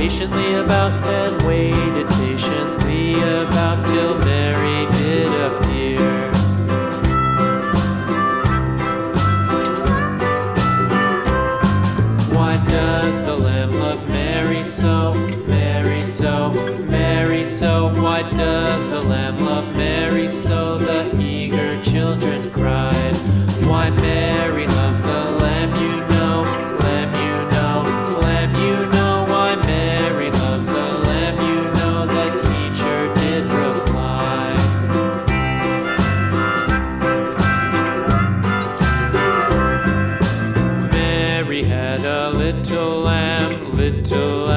patiently about and waited patiently about till Mary did appear. Why does the Lamb love Mary so, Mary so, Mary so? Why does the Lamb love Mary so? The eager children cried. Why Mary loves the Lamb, you know, Lamb, you know, Lamb, you know. Why Mary loves the Lamb, you know, the teacher did reply. Mary had a little lamb, little